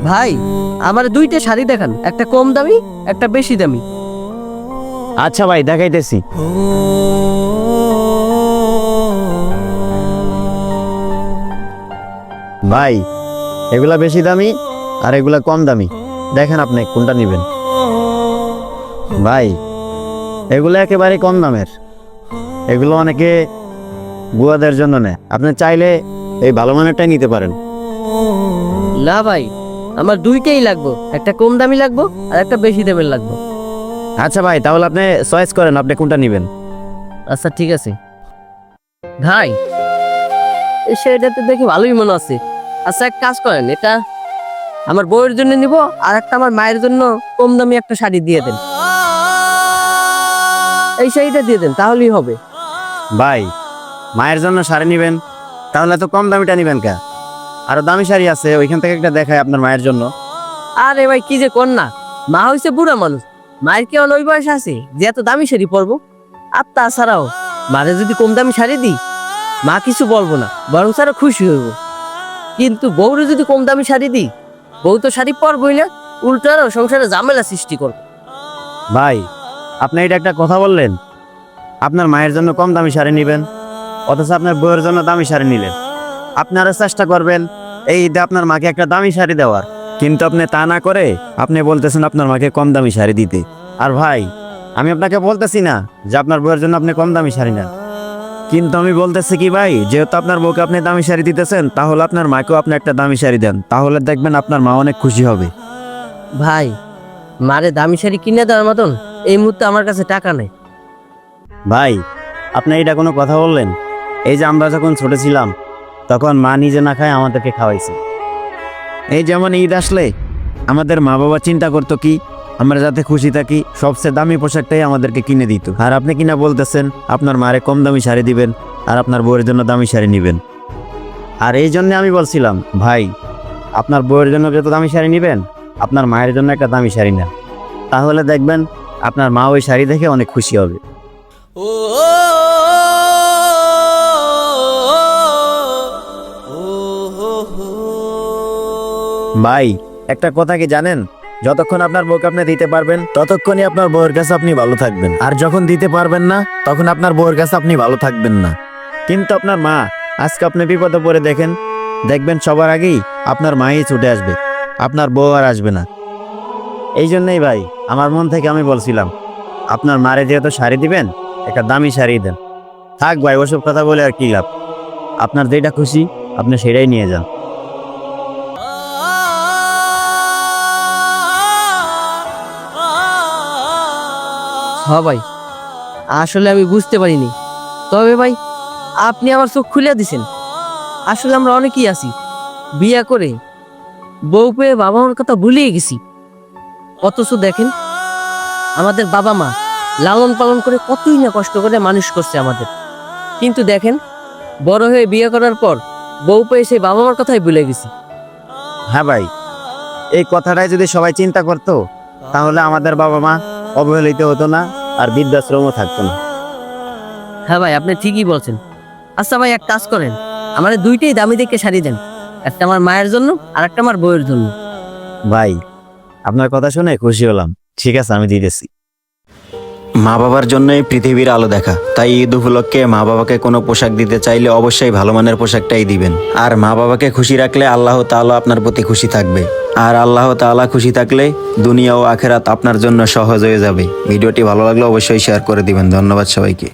ভাই আমার দুইটা শাড়ি দেখান, একটা কম দামি একটা বেশি দামি। আচ্ছা ভাই, দেখাইতেছি। ভাই এগুলা বেশি দামি আর এগুলা কম দামি, দেখেন আপনি কোনটা নেবেন। ভাই এগুলো একেবারে কম দামের, এগুলো অনেকে বুয়াদের জন্য নেয়, আপনি চাইলে এই ভালো মানেরটাই নিতে পারেন। না ভাই, আমার দুইটাই লাগবো, একটা কম দামি লাগবো আর একটা বেশি দামের লাগবো। আচ্ছা ভাই, তাহলে আপনি চয়েস করেন আপনি কোনটা নেবেন। আচ্ছা ঠিক আছে ভাই, এই শাড়িটাতে দেখে ভালোই মনে আছে। আচ্ছা এক কাজ করেন, এটা আমার বউয়ের জন্য নিব আর একটা আমার মায়ের জন্য কম দামি একটা শাড়ি দিয়ে দেন। এই শাড়িটা দিয়ে দেন তাহলেই হবে। ভাই মায়ের জন্য শাড়ি নেবেন, তাহলে তো কম দামিটা নেবেন কে? আরো দামি শাড়ি আছে, ওইখান থেকে একটা দেখায় আপনার মায়ের জন্য। আরে ভাই কি যে কর না, মা হইছে বুড়া মানুষ, মায়ের কি ওই বয়স আছে যে এত দামি শাড়ি পরবো? আর তাছাড়াও মারে যদি কম দামি শাড়ি দিই মা কিছু বলবো না, বরং আরো খুশি হইব। কিন্তু বউরে যদি কম দামি শাড়ি দিই, বউ তো শাড়ি পরবই না, উল্টো আরো সংসারে ঝামেলা সৃষ্টি করবে। ভাই আপনি এটা একটা কথা বললেন, আপনার মায়ের জন্য কম দামি শাড়ি নেবেন অথচ আপনার বউয়ের জন্য দামি শাড়ি নিলেন। আপনারা চেষ্টা করবেন এই ঈদে আপনার মাকে একটা দামি শাড়ি দেওয়ার, কিন্তু আপনি তা না করে আপনি বলতেছেন আপনার মাকে কম দামি শাড়ি দিতে। আর ভাই আমি আপনাকে বলতেছি না যে আপনার বউয়ের জন্য আপনি কম দামি শাড়ি নেন, কিন্তু আমি বলতেছি কি ভাই, যেহেতু আপনার বউকে আপনি দামি শাড়ি দিতেছেন, তাহলে আপনার মাকেও আপনি একটা দামি শাড়ি দেন, তাহলে দেখবেন আপনার মা অনেক খুশি হবে। ভাই মারে দামি শাড়ি কিনে দেওয়ার মতন এই মুহূর্তে আমার কাছে টাকা নেই। ভাই আপনি এটা কোনো কথা বললেন? এই যে আমরা যখন ছোট ছিলাম তখন মা নিজে না খায় আমাদেরকে খাওয়াইছে। এই যেমন ঈদ আসলে আমাদের মা বাবা চিন্তা করতো কি আমরা যাতে খুশি থাকি, সবচেয়ে দামি পোশাকটাই আমাদেরকে কিনে দিত। আর আপনি কিনা বলতেছেন আপনার মারে কম দামি শাড়ি দিবেন আর আপনার বউয়ের জন্য দামি শাড়ি নেবেন। আর এই জন্য আমি বলছিলাম ভাই, আপনার বউয়ের জন্য যত দামি শাড়ি নেবেন আপনার মায়ের জন্য একটা দামি শাড়ি নেন, তাহলে দেখবেন আপনার মা ওই শাড়ি দেখে অনেক খুশি হবে। ভাই একটা কথা কি জানেন, যতক্ষণ আপনার বউকে আপনি দিতে পারবেন ততক্ষণই আপনার বউয়ের কাছে আপনি ভালো থাকবেন, আর যখন দিতে পারবেন না তখন আপনার বউয়ের কাছে আপনি ভালো থাকবেন না। কিন্তু আপনার মা আজকে আপনি বিপদে পড়ে দেখবেন সবার আগেই আপনার মাই ছুটে আসবে, আপনার বউ আর আসবে না। এই জন্যই ভাই আমার মন থেকে আমি বলছিলাম আপনার মারে যেহেতু শাড়ি দিবেন একটা দামি শাড়ি দেন। থাক ভাই ওসব কথা বলে আর কি লাভ, আপনার যেটা খুশি আপনি সেটাই নিয়ে যান। হ্যাঁ ভাই, আসলে আমি বুঝতে পারিনি, তবে ভাই আপনি আমার চোখ খুলে দিছেন। আসলে আমরা অনেকেই আছি বিয়া করে বউ পেয়ে বাবা মার কথা ভুলিয়ে গেছি, অথচ দেখেন আমাদের বাবা মা লালন পালন করে কতই না কষ্ট করে মানুষ করছে আমাদের, কিন্তু দেখেন বড় হয়ে বিয়ে করার পর বউ পেয়ে সেই বাবা মার কথাই ভুলে গেছি। হ্যাঁ ভাই, এই কথাটাই যদি সবাই চিন্তা করতো তাহলে আমাদের বাবা মা অবহেলিত হতো না আর বৃদ্ধাশ্রমও থাকতো না। হ্যাঁ ভাই আপনি ঠিকই বলছেন। আচ্ছা ভাই এক কাজ করেন, আমার দুইটাই দামি দেখে শাড়ি দেন, একটা আমার মায়ের জন্য আর একটা আমার বউয়ের জন্য। ভাই আপনার কথা শুনে খুশি হলাম, ঠিক আছে আমি দিতেছি। মা বাবার জন্যই পৃথিবীর আলো দেখা, তাই ঈদ উপলক্ষে মা বাবাকে কোনো পোশাক দিতে চাইলে অবশ্যই ভালো মানের পোশাকটাই দিবেন। আর মা বাবাকে খুশি রাখলে আল্লাহ তাআলা আপনার প্রতি খুশি থাকবে, আর আল্লাহ তাআলা খুশি থাকলে দুনিয়া ও আখিরাত আপনার জন্য সহজ হয়ে যাবে। ভিডিওটি ভালো লাগলে অবশ্যই শেয়ার করে দিবেন। ধন্যবাদ সবাইকে।